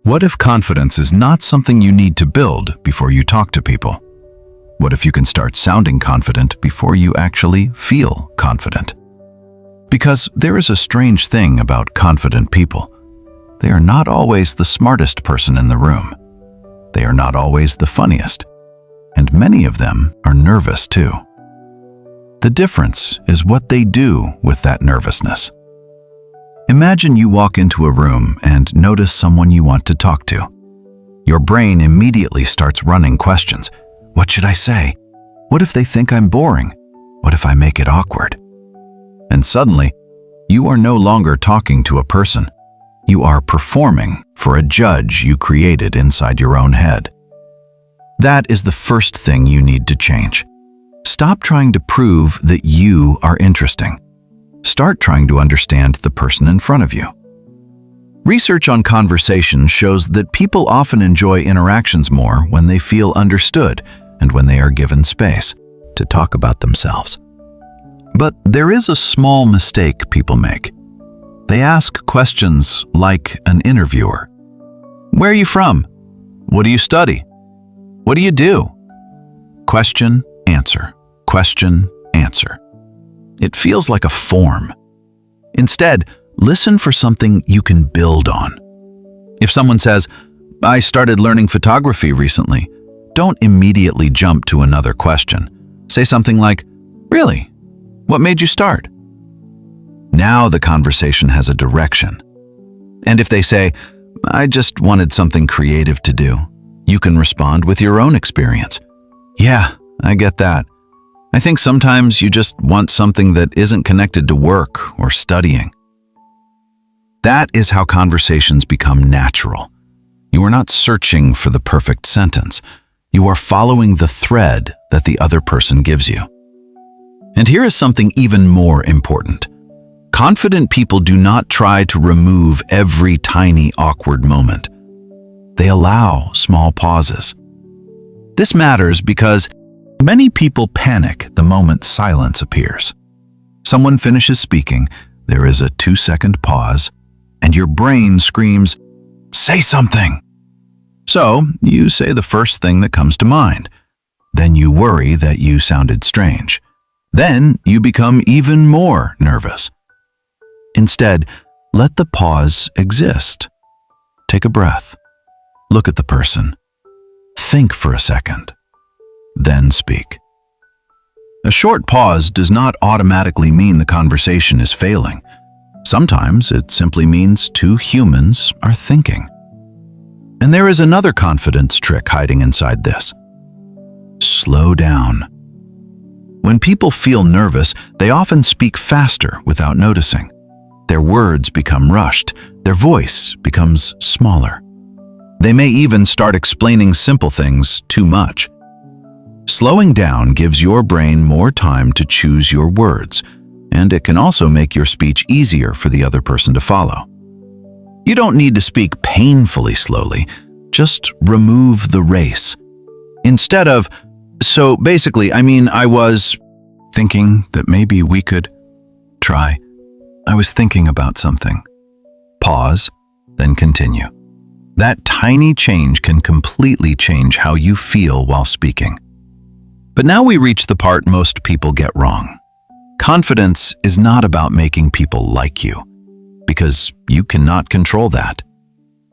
What if confidence is not something you need to build before you talk to people? What if you can start sounding confident before you actually feel confident? Because there is a strange thing about confident people. They are not always the smartest person in the room. They are not always the funniest. And many of them are nervous too. The difference is what they do with that nervousness. Imagine you walk into a room and notice someone you want to talk to. Your brain immediately starts running questions. What should I say? What if they think I'm boring? What if I make it awkward? And suddenly, you are no longer talking to a person. You are performing for a judge you created inside your own head. That is the first thing you need to change. Stop trying to prove that you are interesting. Start trying to understand the person in front of you. Research on conversation shows that people often enjoy interactions more when they feel understood and when they are given space to talk about themselves. But there is a small mistake people make. They ask questions like an interviewer. Where are you from? What do you study? What do you do? Question, answer. Question, answer. It feels like a form. Instead, listen for something you can build on. If someone says, I started learning photography recently, don't immediately jump to another question. Say something like, really? What made you start? Now the conversation has a direction. And if they say, I just wanted something creative to do, you can respond with your own experience. Yeah, I get that. I think sometimes you just want something that isn't connected to work or studying. That is how conversations become natural. You are not searching for the perfect sentence. You are following the thread that the other person gives you. And here is something even more important. Confident people do not try to remove every tiny awkward moment. They allow small pauses. This matters because many people panic the moment silence appears. Someone finishes speaking, there is a 2-second pause, and your brain screams, say something. So you say the first thing that comes to mind. Then you worry that you sounded strange. Then you become even more nervous. Instead, let the pause exist. Take a breath. Look at the person. Think for a second. Then speak. A short pause does not automatically mean the conversation is failing. Sometimes it simply means two humans are thinking. And there is another confidence trick hiding inside this. Slow down. When people feel nervous, they often speak faster without noticing. Their words become rushed. Their voice becomes smaller. They may even start explaining simple things too much. Slowing down gives your brain more time to choose your words, and it can also make your speech easier for the other person to follow. You don't need to speak painfully slowly, just remove the race. Instead of, so basically, I was thinking that maybe we could try. I was thinking about something. Pause, then continue. That tiny change can completely change how you feel while speaking. But now we reach the part most people get wrong. Confidence is not about making people like you, because you cannot control that.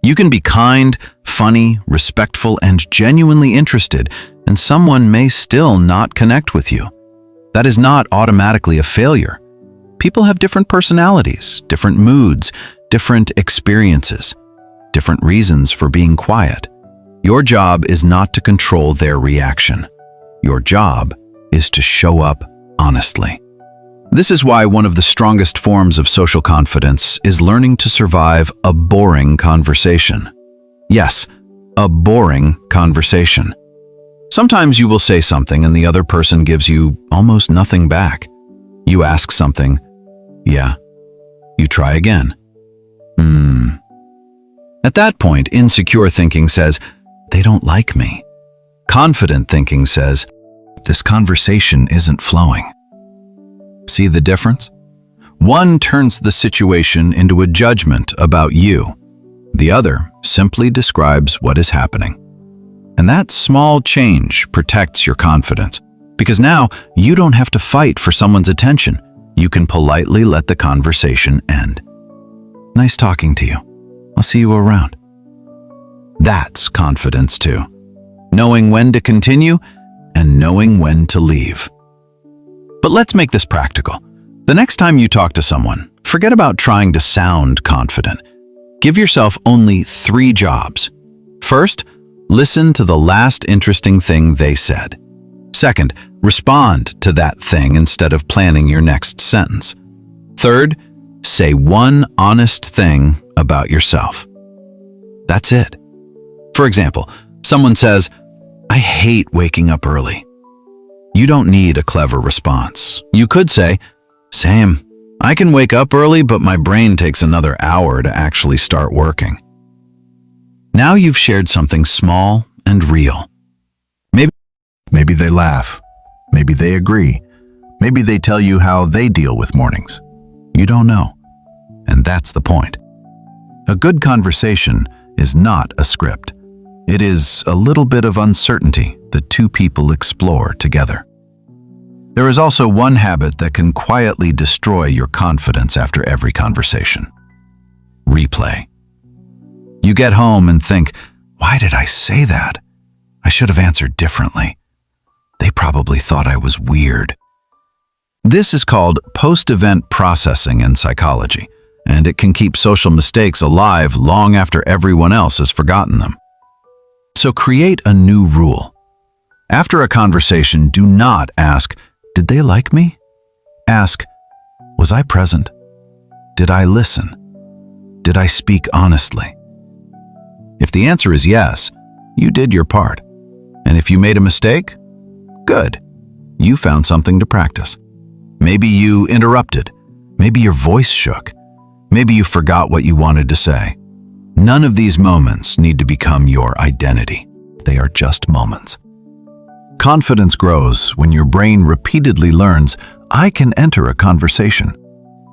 You can be kind, funny, respectful, and genuinely interested, and someone may still not connect with you. That is not automatically a failure. People have different personalities, different moods, different experiences, different reasons for being quiet. Your job is not to control their reaction. Your job is to show up honestly. This is why one of the strongest forms of social confidence is learning to survive a boring conversation. Yes, a boring conversation. Sometimes you will say something and the other person gives you almost nothing back. You ask something, yeah. You try again. At that point, insecure thinking says, they don't like me. Confident thinking says, this conversation isn't flowing. See the difference? One turns the situation into a judgment about you. The other simply describes what is happening. And that small change protects your confidence, because now you don't have to fight for someone's attention. You can politely let the conversation end. Nice talking to you. I'll see you around. That's confidence too. Knowing when to continue and knowing when to leave. But let's make this practical. The next time you talk to someone, forget about trying to sound confident. Give yourself only 3 jobs. First, listen to the last interesting thing they said. Second, respond to that thing instead of planning your next sentence. Third, say one honest thing about yourself. That's it. For example, someone says, "I hate waking up early." You don't need a clever response. You could say, "Same. I can wake up early, but my brain takes another hour to actually start working." Now you've shared something small and real. Maybe they laugh. Maybe they agree. Maybe they tell you how they deal with mornings. You don't know. And that's the point. A good conversation is not a script. It is a little bit of uncertainty that 2 people explore together. There is also one habit that can quietly destroy your confidence after every conversation. Replay. You get home and think, "Why did I say that? I should have answered differently. They probably thought I was weird." This is called post-event processing in psychology, and it can keep social mistakes alive long after everyone else has forgotten them. So create a new rule. After a conversation, do not ask, "Did they like me?" Ask, "Was I present? Did I listen? Did I speak honestly?" If the answer is yes, you did your part. And if you made a mistake, good. You found something to practice. Maybe you interrupted. Maybe your voice shook. Maybe you forgot what you wanted to say. None of these moments need to become your identity. They are just moments. Confidence grows when your brain repeatedly learns, "I can enter a conversation.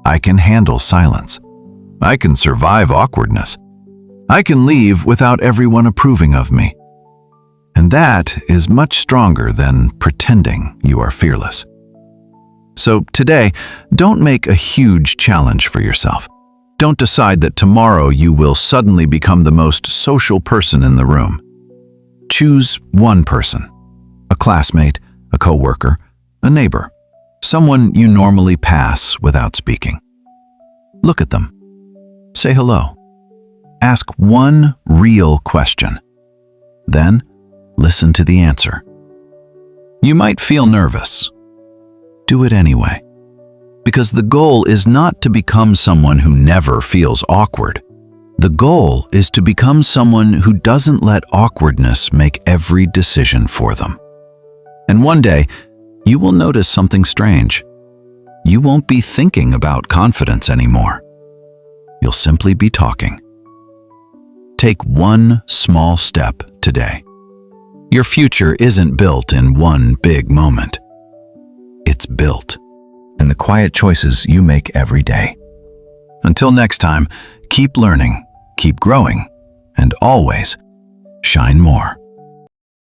I can handle silence. I can survive awkwardness. I can leave without everyone approving of me." And that is much stronger than pretending you are fearless. So today, don't make a huge challenge for yourself. Don't decide that tomorrow you will suddenly become the most social person in the room. Choose one person, a classmate, a coworker, a neighbor, someone you normally pass without speaking. Look at them. Say hello. Ask one real question. Then, listen to the answer. You might feel nervous. Do it anyway. Because the goal is not to become someone who never feels awkward. The goal is to become someone who doesn't let awkwardness make every decision for them. And one day, you will notice something strange. You won't be thinking about confidence anymore. You'll simply be talking. Take one small step today. Your future isn't built in one big moment. It's built in the quiet choices you make every day. Until next time, keep learning, keep growing, and always shine more.